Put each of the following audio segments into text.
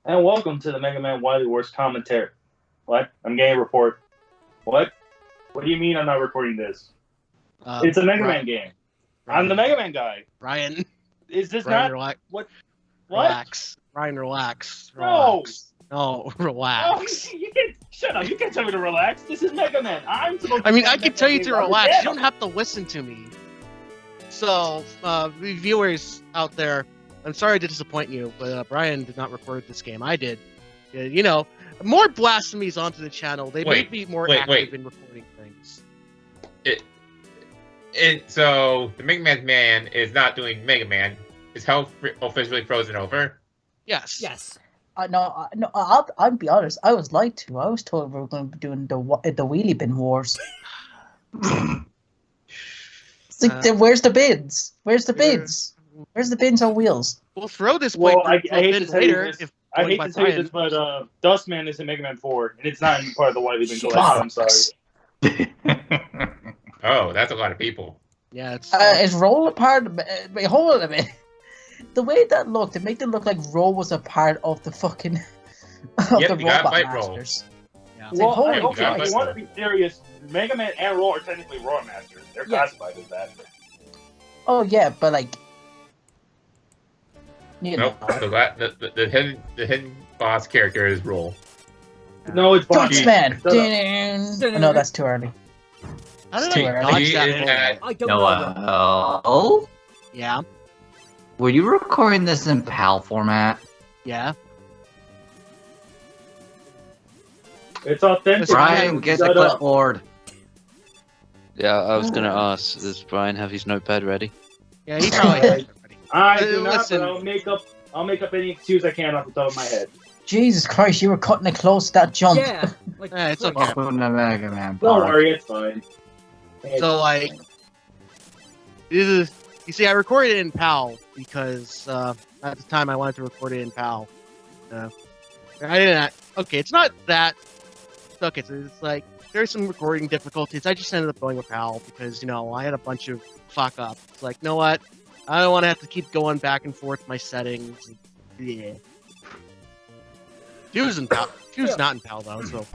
And welcome to the Mega Man Wily Wars commentary. What? I'm getting a report. What? What do you mean I'm not recording this? It's a Mega Man game. I'm the Mega Man guy. Ryan. Is this Ryan, not... What? Relax. Ryan, relax. No! No, relax. No, you can't... Shut up. You can't tell me to relax. This is Mega Man. I'm supposed to... I mean, I can tell you to relax. You don't have to listen to me. So, viewers out there, I'm sorry to disappoint you, but Brian did not record this game. I did. You know, more blasphemies onto the channel. They may be more active in recording things. So, the Mega Man is not doing Mega Man. Is health officially frozen over? Yes. Yes. No, I'll be honest. I was lied to. I was told we were going to be doing the Wheelie Bin Wars. It's like, where's the bins? Where's the bins? Where's the bins on wheels? We'll throw this I hate to say later. this. I hate to say this, but Dustman is in Mega Man 4, and it's not part of the Wily Bin collection. I'm sorry. Oh, that's a lot of people. Yeah, it's... Is Roll a part of... Wait, hold on a minute. The way that looked, it made it look like Roll was a part of the fucking... the Robot Roll. Masters. Yeah. Well, like, okay, if you want to be serious, Mega Man and Roll are technically Roar Masters. They're classified as that. Oh, yeah, but like... You Nope. know. The hidden boss character is Roll. No, it's Dustman! Shut No, that's too early. How did too I early. dodge that? I don't know. Noel? Yeah. Were you recording this in PAL format? Yeah. It's authentic. Brian, get the clipboard. Yeah, I was gonna ask, does Brian have his notepad ready? Yeah, he probably has it ready. I do not, Listen. but I'll make up any excuse I can off the top of my head. Jesus Christ, you were cutting it close to that jump. Yeah. Like, Yeah, it's okay. Welcome to Mega Man. Don't worry, it's fine. So, like, you see, I recorded it in PAL because at the time I wanted to record it in PAL. I didn't. Okay, it's not that. Okay, so it's like there's some recording difficulties. I just ended up going with PAL because I had a bunch of fuck up. It's like, you know what? I don't want to have to keep going back and forth my settings. Yeah. She was in PAL. She was not in PAL though. So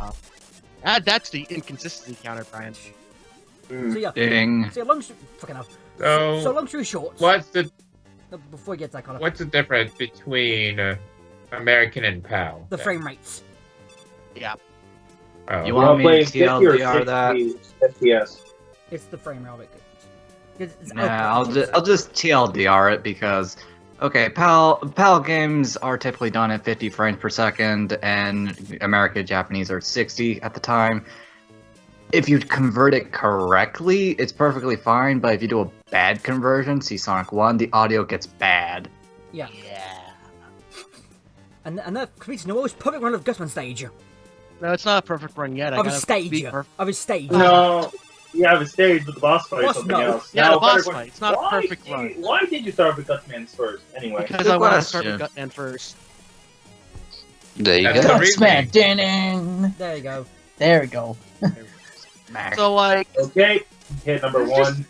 add that to the inconsistency counter, Brian. So yeah. Ding. So long story, fucking hell. So, So long story short. what's the Before you get to that kind of. what's the difference between American and PAL? The frame rates. Yeah. Oh. You want me to TLDR that? FPS. It's the frame rate of it. It's Nah, I'll just TLDR it because, okay, PAL games are typically done at 50 frames per second, and American and Japanese are 60 at the time. If you convert it correctly, it's perfectly fine, but if you do a bad conversion, see Sonic 1, the audio gets bad. Yeah. And that completes Noel's perfect run of Gutman stage. No, it's not a perfect run yet. Of a stage. Of a stage. No. Yeah, I have a stage, but the boss fight is something else. Yeah, Now, the boss better fight. It's not a perfect run. Why did you start with Gutman's first, anyway? Because Good I want to start question. with Gutman first. There you That's go. the Dustman! remake. Ding! There you go. There we go. So like, Okay, hit number one.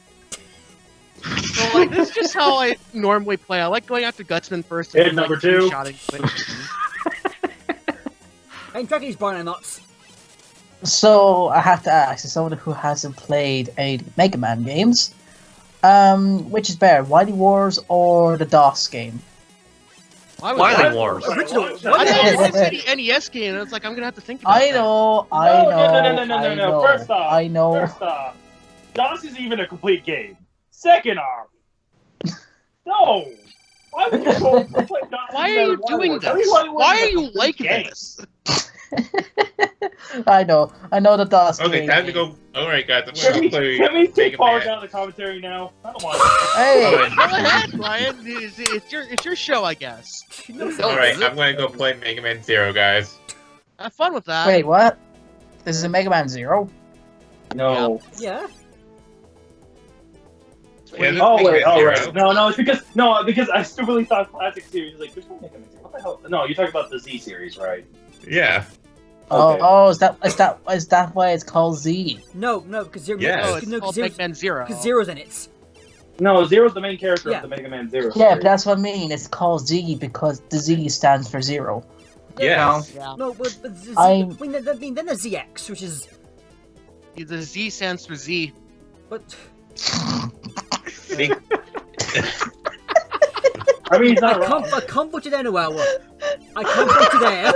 this is just how I normally play. I like going after Gutsman first. Hit then, number like, two. shotting And Dragon's Brian ISN'T. So I have to ask, as someone who hasn't played any Mega Man games, which is better, Wily Wars or the DOS game? Wily Wars. Original. I didn't see the NES game, and it's like I'm gonna have to think about I that. know. No. First off, DOS is even a complete game. Second off, no. Why would you go play DOS? Why are you doing this? Why are you like this? I know the DOS Okay, game. time to go. Alright, guys, I'm Can gonna we, play can we take Mega Paul Man. out of the commentary now? I don't want to. Hey! Go ahead, Brian. It's your show, I guess. Alright, I'm gonna go play Mega Man Zero, guys. Have fun with that. Wait, what? This is a Mega Man Zero? No. Yeah. Yeah, this Oh Mega wait, Man oh Zero. right. Because I stupidly thought classic series like which one Mega Man? What the hell? No, you're talking about the Z series, right? Yeah. Okay. Oh, is that why it's called Z? No, because Zero. Yeah. Oh, it's no, called Zero's, Mega Man Zero. because Zero's in it. No, Zero's the main character Yeah. of the Mega Man Zero. Yeah, but series. that's what I mean. It's called Z because the Z stands for zero. Yes. Yeah. No, but the Z, I'm- I mean, then the ZX, which is, The Z stands for Z. but I mean, he's not wrong. I can't put it there, Noel. I can't put it there.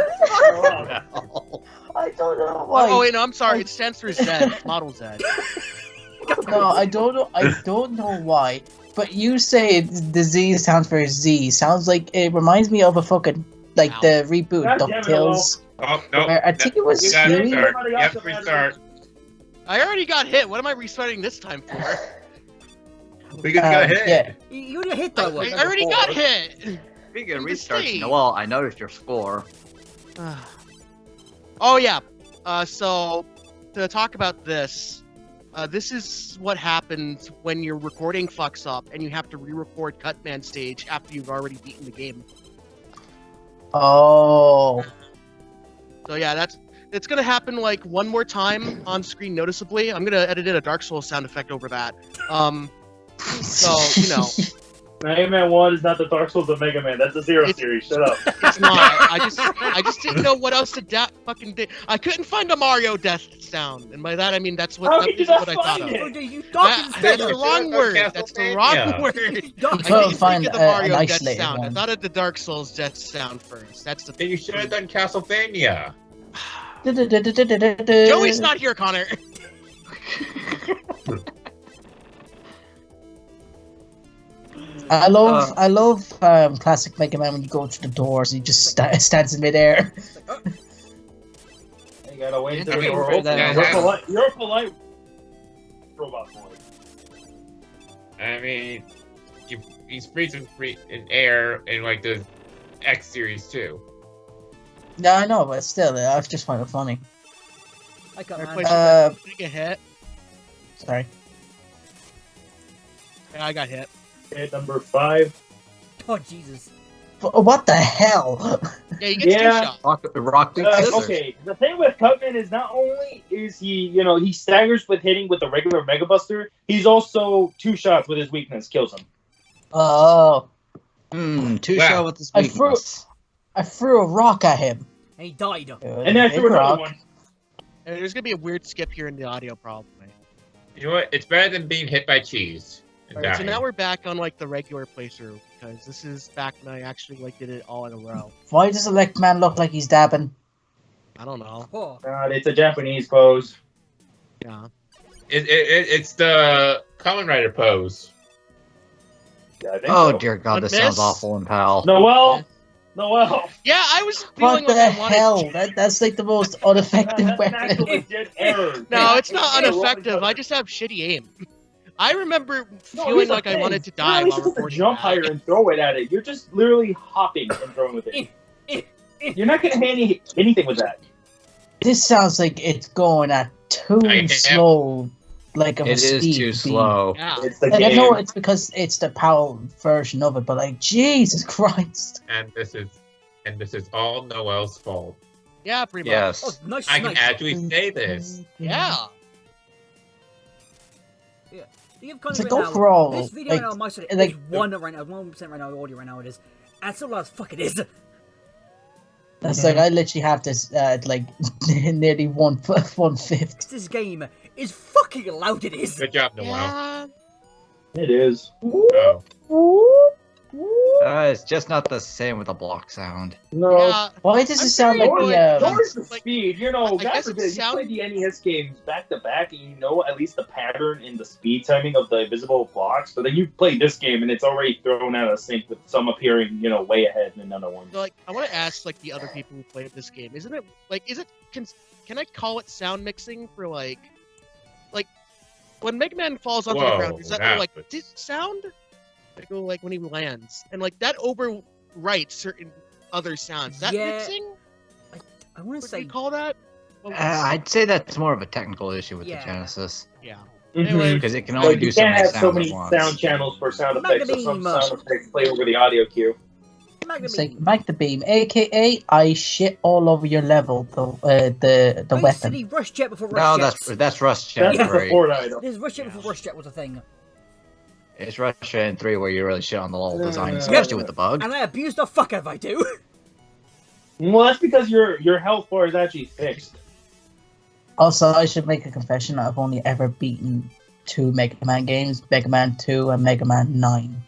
I don't know why. Oh wait, no, I'm sorry. It stands for Z. Model Z. No, I don't know. I don't know why. But you say the Z stands for Z. Sounds like it reminds me of a fucking like the reboot God damn it, DuckTales. Oh, no. Where I think it was You gotta Huey. restart. You have to restart. I already got hit. What am I restarting this time for? We got hit. Yeah. You already hit I that one. already got hit. Speaking of You can restarts, see. Noel, I noticed your score. Oh yeah. So to talk about this, this is what happens when your recording fucks up and you have to re-record Cutman stage after you've already beaten the game. Oh. So yeah, it's gonna happen like one more time on screen noticeably. I'm gonna edit in a Dark Souls sound effect over that. So you know, Mega Man 1 is not the Dark Souls of Mega Man. That's the Zero series. Shut up. it's not. I just didn't know what else to fucking do. I couldn't find a Mario death sound, and by that I mean that's what How that could you is not what I thought find of. it? Oh, dude, you That- dog that's the Should've wrong done word. That's the wrong Castlevania. word. I Well, didn't find think of the an Mario death isolated sound. I one. thought of the Dark Souls death sound first. That's the Then you should have done Castlevania. Joey's not here, Connor. I love classic Mega Man when you go through the doors and he just stands in midair. You gotta wait I until mean, the door for opens. that- You're a polite robot boy. I mean, he's freezing in air in like the X series too. Yeah, I know, but still, I just find it funny. I got Our man. place did get hit. Sorry. Yeah, I got hit. Okay, number 5. Oh Jesus. What the hell? Yeah, he gets Yeah. two shots. Rock Big Scissors. Okay, the thing with Cutman is not only is he, he staggers with hitting with the regular Mega Buster, he's also 2 shots with his weakness kills him. Oh, Two Wow. shot with this I threw- weakness. I threw a rock at him. And he died. And then I threw another one. And there's gonna be a weird skip here in the audio probably. You know what? It's better than being hit by cheese. and Alright, so dying. now we're back on like the regular playthrough because this is back when I actually like did it all in a row. Why does Elect Man look like he's dabbing? I don't know. Oh, God, it's a Japanese pose. Yeah. It's the Kamen Rider pose. Yeah, I think Oh so. dear God, this Miss? sounds awful in PAL. Noel! Yeah, I was What feeling the like I wanted. hell? That's like the most ineffective That's an actual weapon. legit error. No, it's not Yeah, ineffective. I just have shitty aim. I remember No, feeling here's the like I thing. wanted to You're die not while supposed to recording jump that. higher and throw it at it. You're just literally hopping and throwing with it. You're not gonna hit anything with that. This sounds like it's going at too I am. slow, like of a It speed. is too slow. Yeah. It's the Like, I game. know it's because it's the PAL version of it, but like Jesus Christ! And this is all Noel's fault. Yeah, pretty much. oh, Yes. nice I can snipe. actually say this. Yeah. You've kind It's of like right now, overall, this video like, right now on my side like- is 1 right now, 1% right now, audio right now it is. That's all as fuck it is. That's like I literally have this like nearly 1/5. This game is fucking loud it is. Good job, Noel. Yeah. It is. Oh. It's just not the same with the block sound. No. Yeah. Why does I'm it sound very like annoyed the because- Notice the like, speed. I God guess it forbid, you sound- play the NES games back to back, and you know at least the pattern in the speed timing of the invisible blocks. But then you play this game, and it's already thrown out of sync with some appearing, way ahead and another one. So, like, I want to ask like the other people who played this game. Isn't it like? Can I call it sound mixing for like when Mega Man falls onto the Whoa, ground? Is that that like was- this sound? Like when he lands, and like that overwrites certain other sounds. Is that Yeah. mixing? I want to What do say you call that? What was- I'd say that's more of a technical issue with Yeah. the Genesis. yeah. Mhm. Anyway, Because it can Like, only do you so can't many have so sounds many at once. sound channels for sound effects, so some Magna sound effects play over the audio cue. Magna It's like Beam. Mag the Beam, aka I shit all over your level. The Nice weapon. City Rush Jet before Rush No, Jets. that's Rush That's Jet the 3. Ford item. This is Rush Jet before Rush Jet was a thing. It's Rush Jet 3 where you really shit on the level design, Yeah. especially with the bug. And I abuse the fuck out of I do. Well, that's because your health bar is actually fixed. Also, I should make a confession. I've only ever beaten 2 Mega Man games, Mega Man 2 and Mega Man 9.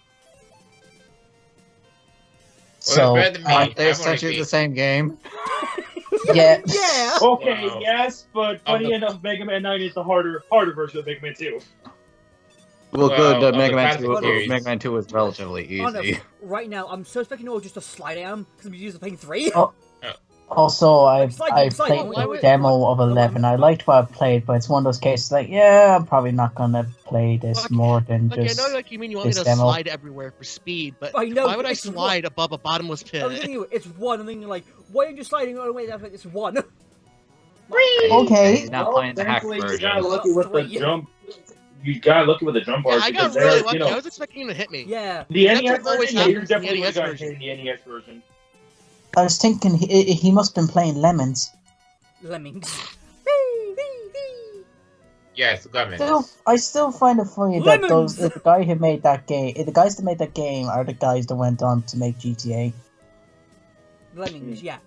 So, better than me. Aren't they I've only essentially the beat- same game? yeah. Yeah. Okay, Wow. yes, but funny enough, Mega Man 9 is the harder version of Mega Man 2. Well, Well, good. of the Mega Man classic 2. series. Mega Man 2 was relatively Oh, no, easy. right now, I'm so expecting all just a slide I am because I'm using playing 3. Oh. Also, I've Slide, played why the would- demo of 11. I liked what I played, but it's one of those cases like, yeah, I'm probably not gonna play this Okay, more than Okay, I just. know like you mean you want me this to demo. slide everywhere for speed, but I know, why would I it's one. slide above a bottomless I was pit? thinking you, it's 1, and then you're like, why aren't you sliding? Oh, wait, that's like, it's 1. Okay. He's not playing the hack thankfully, you version. got lucky with the 3. jump. You got lucky with the jump Yeah, bars I got because really they're, lucky. you know, I was expecting him to hit me. Yeah. the That's NES what always version. Yeah, you happens in the definitely would NES have got version. hit in the NES version. I was thinking he must have been playing Lemons. Lemmings. Yes, Lemons. I still find it funny that Lemons! the guy who made that game, the guys that made that game are the guys that went on to make GTA. Lemmings, yeah.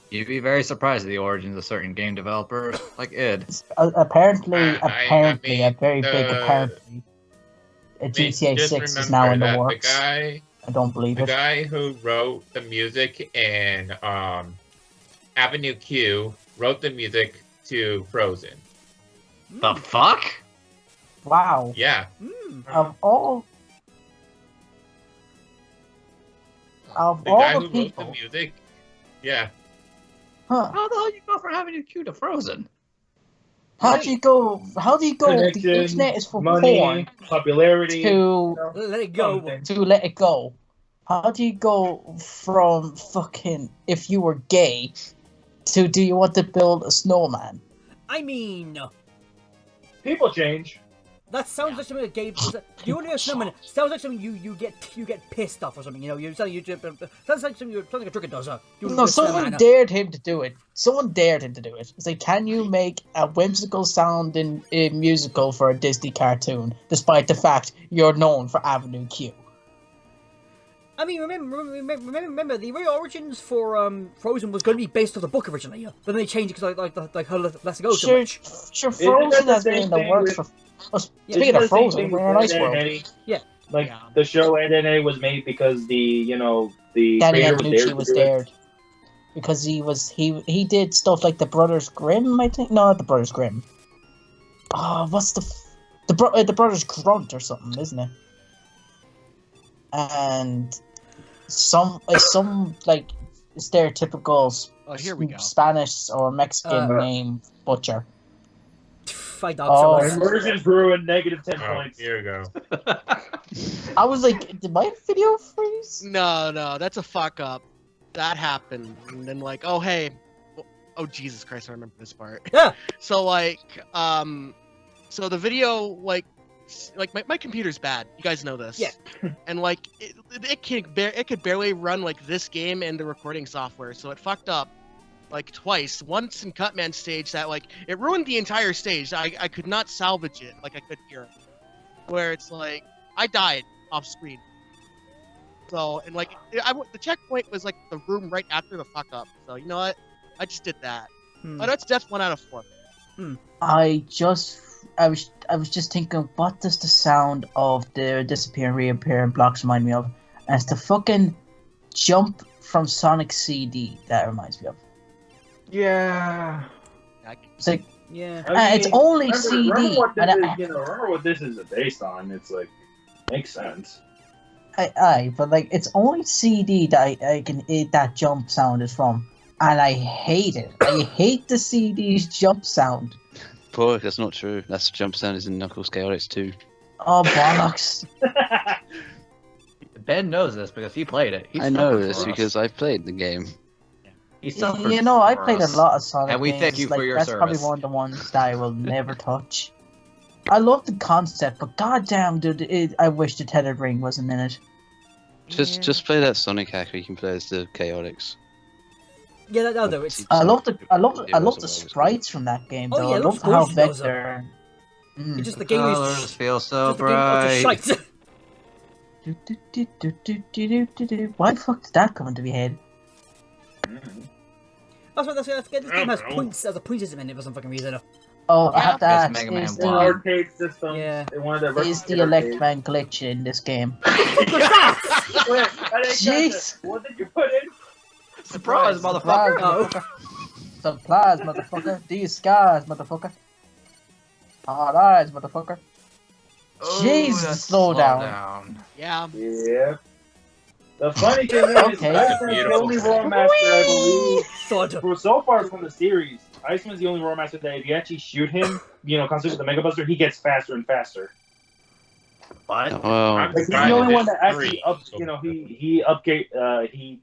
You'd be very surprised at the origins of certain game developers, like id. Apparently, I mean, a very big the- apparently. A GTA Just 6 is now in the remember that works. I don't believe The it. guy who wrote the music in Avenue Q wrote the music to Frozen. The fuck? Wow. Yeah. Of all The guy the who wrote people, the music. Yeah. huh? How the hell you go from having a Q to Frozen? How do you go? How do you go? The Connection, internet is for money, porn popularity. to Let it go. let it go. How do you go from fucking if you were gay to do you want to build a snowman? I mean, People change. that sounds like something a gay. You want to be a snowman? Sounds like something you get pissed off or something. You know, sounds like something sounds like a trigger does. No, someone dared him to do it. Someone dared him to do it. It's like, can you make a whimsical sounding musical for a Disney cartoon, despite the fact you're known for Avenue Q? I mean, remember the real origins for Frozen was going to be based off the book originally, but then they changed it because like her Let's Go so Sure, much. sure. Isn't Frozen that the has been same in the thing works with- for. Well, speaking of Frozen, we're in an ice world. Yeah. Like Yeah. the show Ed and A was made because the Danny creator Antonucci was was there. dared because he did stuff like the Brothers Grimm, I think. No, not the Brothers Grimm. Oh, what's the Brothers Grunt or something, isn't it? And some like stereotypical Oh, here we go. Spanish or Mexican name butcher. I doubt Oh. so. Versions ruined -10 Oh, points. here we go. I was like, did my video freeze? No, that's a fuck up. That happened, and then like, oh hey, oh Jesus Christ, I remember this part. Yeah. So like, so the video like my computer's bad. You guys know this. Yeah. And like it could barely run like this game and the recording software, so it fucked up like twice. Once in Cutman stage that like it ruined the entire stage. I could not salvage it. Like I could hear it. Where it's like I died off screen. So and like the checkpoint was like the room right after the fuck up. So you know what? I just did that. Oh, that's death 1 out of 4. I was just thinking, what does the sound of the disappear and reappear blocks remind me of? And it's the fucking jump from Sonic CD that reminds me of. Yeah. It's like, Yeah. it's only remember, CD. Remember what, this and is, remember what this is based on. It's like makes sense. but like it's only CD that I can that jump sound is from, and I hate it. I hate the CD's jump sound. Boy, that's not true. That's the jump sound is in Knuckles Chaotix too. Oh bollocks! Ben knows this because he played it. He I know suffered this for us. because I've played the game. He suffered You know, I for played a us. lot of Sonic And we games. thank you for like, your that's probably service. one of the ones that I will never touch. I love the concept, but goddamn, dude, I wish the tethered ring wasn't in it. Just play that Sonic hacker. You can play as the Chaotix. Yeah, no, though it's. I love the sprites from that game. Oh, Though. yeah, I it love looks how gorgeous, those, Vector. It's just the game is. Colors feel so Just the game is bright. shite. Why the fuck did that come into my head? This game has points as a point system in it for some fucking reason. Oh, I have to Yes, ask, Mega Man is The 1. arcade system. Yeah. They wanted to is the replicate Electman glitch in this game? arcade. Wait, I didn't catch Jeez. it. What did you put in? Surprise, motherfucker! Motherfucker. Supplies, motherfucker. These skies, motherfucker. Hard eyes, motherfucker. Jesus, that's slow down. Yeah. Yeah. The funny thing is, Okay. Iceman's the only Roar Master, I believe, Thud. for so far from the series. Iceman's the only Roar Master that if you actually shoot him, consider with the Mega Buster, he gets faster and faster. What? Well, Like, he's the only one that actually he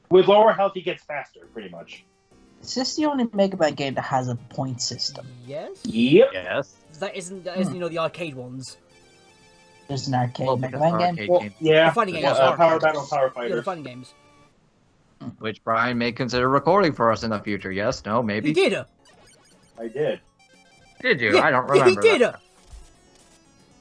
with lower health he gets faster, pretty much. Is this the only Mega Man game that has a point system? Yes. Yep. Yes. That isn't the arcade ones. There's an arcade Well, Mega because Man game? arcade Well, games, yeah. The fighting games. Power Battle, Power Yeah, the Fighters. fighting games. which Brian may consider recording for us in the future. Yes? No? Maybe? He did. I did. Did you? Yeah, I don't remember. he did. that.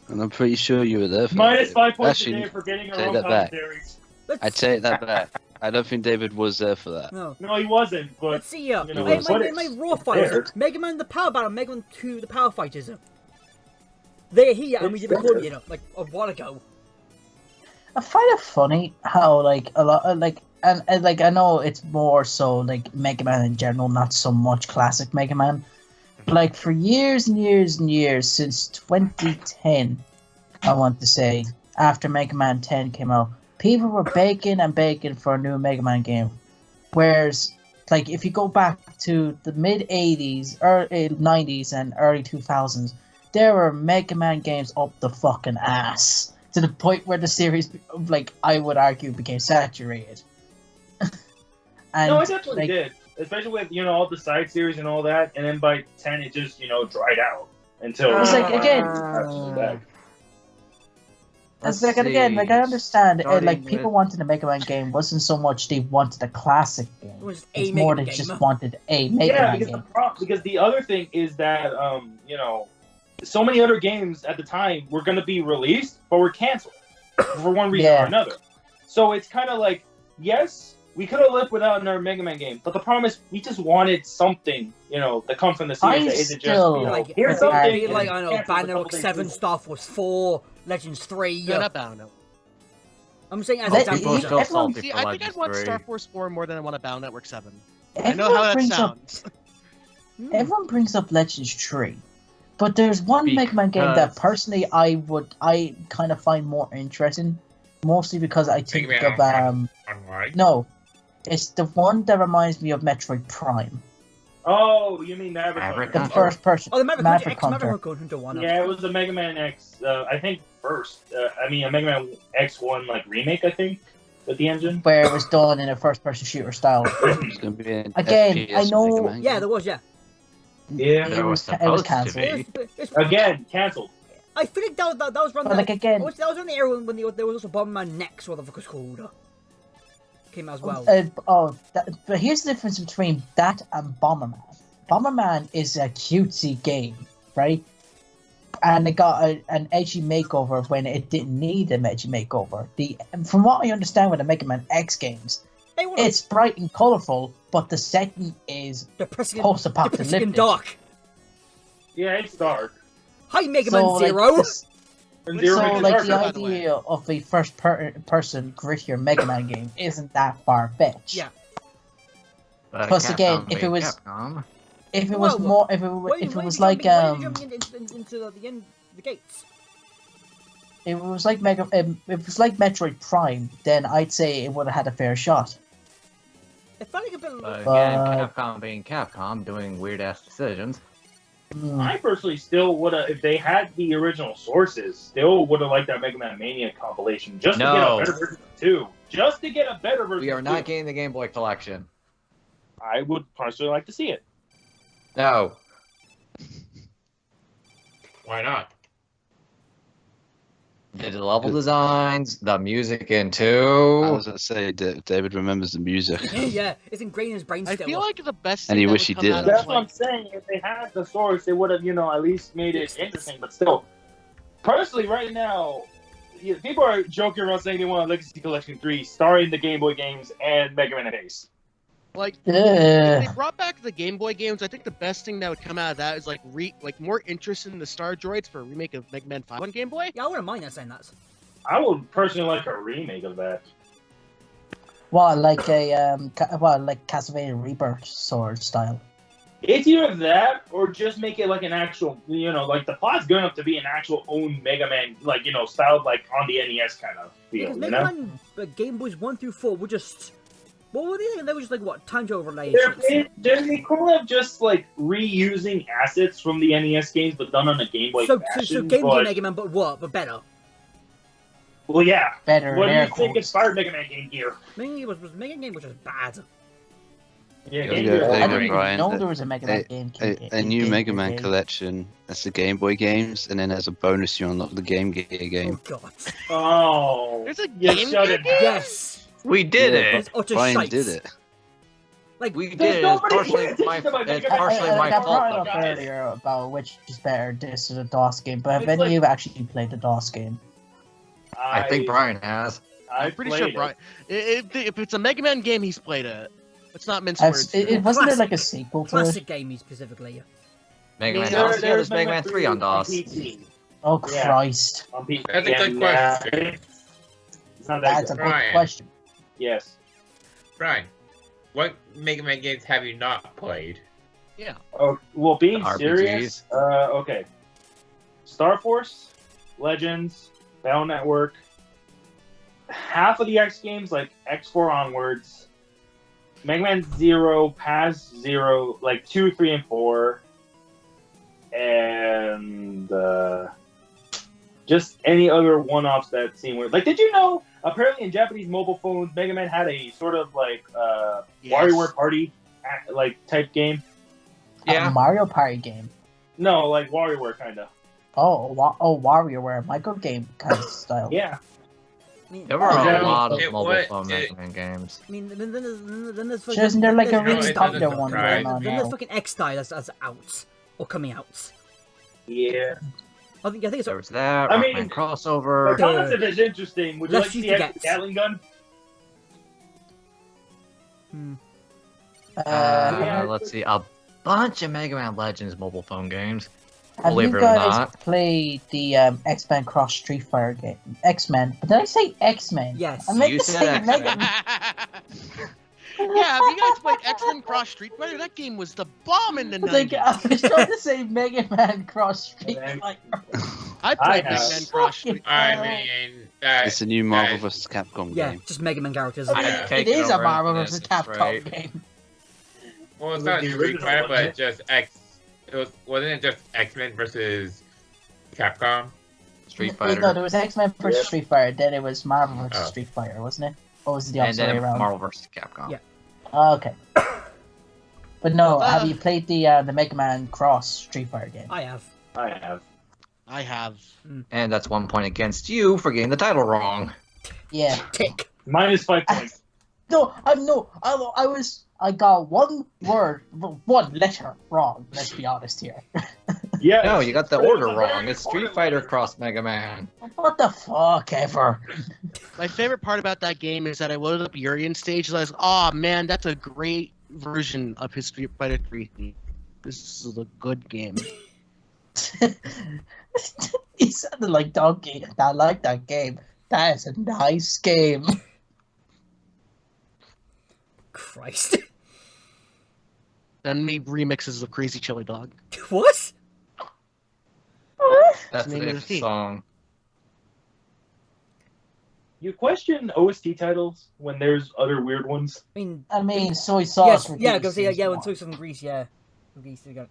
and I'm pretty sure you were there for Minus that. 5 points Actually, a day for getting take our own that back. commentaries. I take that back. I don't think David was there for that. No. No, he wasn't, but Let's see here. you know, My Raw Fighters. there. Mega Man the Power Battle, Mega Man 2 the Power Fighters. They're here, and we did record it like a while ago. I find it funny how like a lot of like and like I know it's more so like Mega Man in general, not so much classic Mega Man. But like for years and years and years since 2010, I want to say after Mega Man 10 came out, people were baking and baking for a new Mega Man game. Whereas like if you go back to the mid 80s, early 90s, and early 2000s, there were Mega Man games up the fucking ass. To the point where the series, like, I would argue, became saturated. And, no, it definitely like, did. Especially with, all the side series and all that. And then by 10, it just, dried out. Until... It's like, again... It's like, and again, like, I understand, like, people wanted a Mega Man game wasn't so much they wanted a classic game. It was It's a more Mega they game. just wanted a Mega Man game. Because the other thing is that, so many other games at the time were going to be released, but were canceled for one reason or another. So it's kind of like, yes, we could have lived without another Mega Man game, but the problem is we just wanted something, that comes from the series that isn't just, here's something. Like, I know, Bandai 7 Star Force 4, Legends 3. Yeah, not Bound. I'm saying as Let- an example. Still everyone- salty See, for I think I'd Legends want 3. Star Force 4 more than I want a Bound Network 7. I know Everyone how that brings sounds. Everyone brings up Legends 3. But there's one Mega Man game that personally I kind of find more interesting, mostly because I think Mega of Man Online. no, it's the one that reminds me of Metroid Prime, Oh, you mean Maverick Maverick Hunter. the Hunter. first person. Oh, the Maverick Maverick Hunter, Hunter. Hunter one. Yeah, it was the Mega Man X, I think first. A Mega Man X1 like remake, I think, with the engine. Where it was done in a first-person shooter style. It's going to be an Again, FPS I know- Mega Man Yeah, game. there was, yeah. Yeah. There was It was supposed to cancelled. be. Again, cancelled. I feel like that was around But like again, that was on the era when there was also Bomberman Next, what the fuck it's called. Came out as well. but here's the difference between that and Bomberman. Bomberman is a cutesy game, right? And it got an edgy makeover when it didn't need an edgy makeover. From what I understand with the Mega Man X games, Hey, what it's bright and colourful, but the setting is depressing and post-apocalyptic. dark. Yeah, it's dark. Hi, Mega Man like, Zero. this- And So, Zero So, makes it like, darker. the by the way. idea of a first-person grittier Mega Man game isn't that far-fetched. Yeah. But Plus, Capcom again, if it being was- Capcom. If it was Well, more, if it was like into the end, the gates. if it was like if it was like Metroid Prime, then I'd say it would have had a fair shot. It felt like a bit. But But- again, Capcom being Capcom, doing weird-ass decisions. I personally still would have, if they had the original sources, still would have liked that Mega Man Mania compilation just to get No. a better version of 2. Just to get a better version We are of not 2. getting the Game Boy collection. I would personally like to see it. No. Why not? The level designs, the music in I 2. was going to say, David remembers the music. Yeah, it's ingrained in his brain I still. feel like the best And thing you that wish would he come did. out of, That's what like, I'm saying. If they had the source, they would have, at least made it interesting. But still, personally, right now, people are joking around saying they want a Legacy Collection 3 starring the Game Boy games and Mega Man and Ace. Like, if they Ugh. brought back the Game Boy games, I think the best thing that would come out of that is like more interest in the Star Droids for a remake of Mega Man 5 on Game Boy. Yeah, I wouldn't mind that saying that. I would personally like a remake of that. What, like a like Castlevania Rebirth sword style? It's either that or just make it like an actual, like the plot's good enough to be an actual own Mega Man, like, styled like on the NES kind of feel, Because Mega Man Game Boys 1 through 4 were just... What were they? They were just like, what, time to overlay? They're the equivalent of just like reusing assets from the NES games, but done on a Game Boy So fashion. Game Boy but, Mega Man, but what? But better. Well, yeah. Better. What do air you think quotes. inspired Mega Man Game Gear? Mega Game was just bad. Yeah, There Game you go, Gear. there I you didn't go, even Brian. know there was a Mega Man game. A new Game Mega Gear Man game. collection. That's the Game Boy games, and then as a bonus, you unlock the Game Gear Oh game. god. Oh. There's a You Game shut Gear it game? down. Yes. We did Yeah, it. It's utter Brian shite. did it. Like, We There's did. It's nobody partially paying my. attention to my It's Mega Man. partially my I brought fault. it up guys. earlier about which is better, this or the DOS game, but have It's any of like- you actually played the DOS game? I think Brian has. I'm pretty sure played it. Brian. If it's a Mega Man game, he's played it. Let's not mince words. It wasn't there like a Classic. sequel to it? classic gamey specifically. Mega Man There- DOS. Yeah, there's there's Mega Man 3 on DOS. PC. Oh Yeah. Christ, On PC. That's a good question. It's not that that's a good. good Brian. question. Yes. Brian, what Mega Man games have you not played? Yeah. Oh, well, being RPGs. serious, okay. Star Force, Legends, Battle Network, half of the X games, like X4 onwards, Mega Man 0, past 0, like 2, 3, and 4, and just any other one-offs that seem weird. Like, did you know, apparently in Japanese mobile phones, Mega Man had a sort of, like, Yes. WarioWare Party, like, type game? A Yeah. Mario Party game. No, like WarioWare, kind of. WarioWare micro game kind of style. Yeah. I mean, There were Yeah. a lot of It mobile was- phone it- Mega Man games. I mean, then there's So isn't there like a No, really it popular doesn't one surprise going on Then there's now? fucking X-Style that's out or coming out. Yeah. I think it's There was that. I Rockman mean- Uh, The crossover. concept is interesting. Would you Let's like to use see the a Gats. Gatling gun? Yeah. Let's see. A bunch of Mega Man Legends mobile phone games. Have Believe you it or guys not. played the X-Men Cross Street Fighter game? X-Men. But did I say X-Men? Yes. I meant You to said say X-Men. Mega Yeah, have you guys played X-Men Cross Street Fighter? That game was the bomb in the Like, 90s. I was trying to say Mega Man Cross Street Man. Fighter. I played I Mega have. Man Cross Street I Oh. mean, that, It's a new Marvel that- vs. Capcom Yeah, game. just Mega Man characters. I mean, Yeah. it Take is it a over Marvel into vs. this, Capcom right? game. well, it's Was not it the Street original, Fighter, wasn't but just wasn't it just X-Men versus Capcom? Street No, Fighter. there was X-Men vs. Yeah. Street Fighter, then it was Marvel vs. Oh. Street Fighter, wasn't it? Or was it the And opposite way then around? Marvel vs. Capcom. Yeah. Okay. But no, have Uh. you played the Mega Man Cross Street Fighter game? I have. I have. I have. And that's 1 point against you for getting the title wrong. Yeah. Tick. Minus 5 points. I got one word, one letter wrong. Let's be honest here. Yeah. No, you got the order wrong. It's Street Fighter Cross Mega Man. What the fuck ever? My favorite part about that game is that I loaded up Urian stage and I was like, oh man, that's a great version of his Street Fighter 3. This is a good game. He sounded like Donkey. I like that game. That is a nice game. Christ. Then made remixes of Crazy Chili Dog. What? That's the name of the the theme. song. You question OST titles when there's other weird ones. I mean, Soy sauce. yes, for yeah, Greece go see, is yeah, when one. soy sauce and grease, yeah. Grease, you got,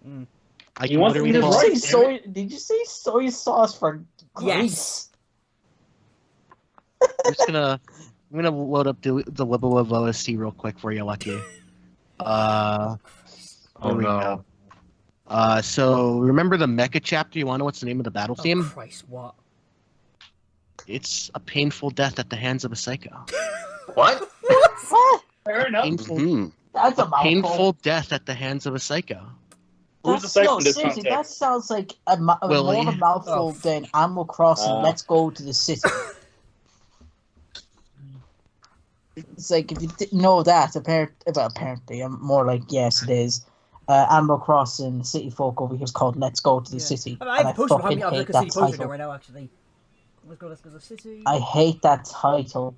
I He wants to literally eat his call- rice. Did you say soy? Did you say soy sauce for Yes. Greece? I'm gonna load up the Wibble OST real quick for you, Lucky. Oh There we no. So remember the Mecha chapter? You wanna know what's the name of the battle oh theme? Christ, what? It's a painful death at the hands of a psycho. What? What? Fair enough. Painful, Mhm. That's a mouthful. painful death at the hands of a psycho. Who's the That's, psycho no, in this seriously, that context? sounds like a more Willie. of a mouthful Oh. than Animal Crossing. Let's go to the city. It's like if you didn't know that, apparently, I'm more like yes, it is. Animal Crossing City Folk over here is called Let's Go to the City. I have a poster behind me. I'm hate like a that city poster title. right now, actually. Let's go to the city. I hate that title